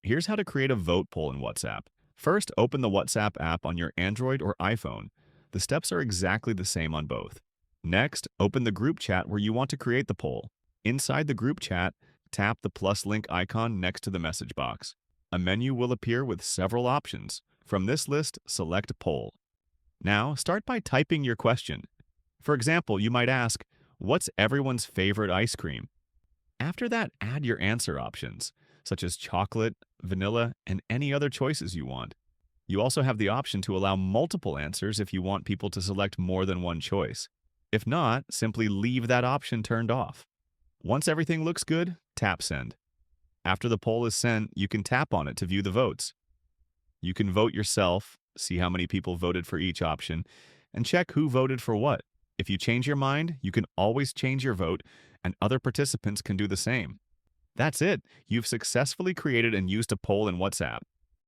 Here's how to create a vote poll in WhatsApp. First, open the WhatsApp app on your Android or iPhone. The steps are exactly the same on both. Next, open the group chat where you want to create the poll. Inside the group chat, tap the plus link icon next to the message box. A menu will appear with several options. From this list, select Poll. Now, start by typing your question. For example, you might ask, "What's everyone's favorite ice cream?" After that, add your answer options, such as chocolate, vanilla, and any other choices you want. You also have the option to allow multiple answers if you want people to select more than one choice. If not, simply leave that option turned off. Once everything looks good, tap Send. After the poll is sent, you can tap on it to view the votes. You can vote yourself, see how many people voted for each option, and check who voted for what. If you change your mind, you can always change your vote, and other participants can do the same. That's it. You've successfully created and used a poll in WhatsApp.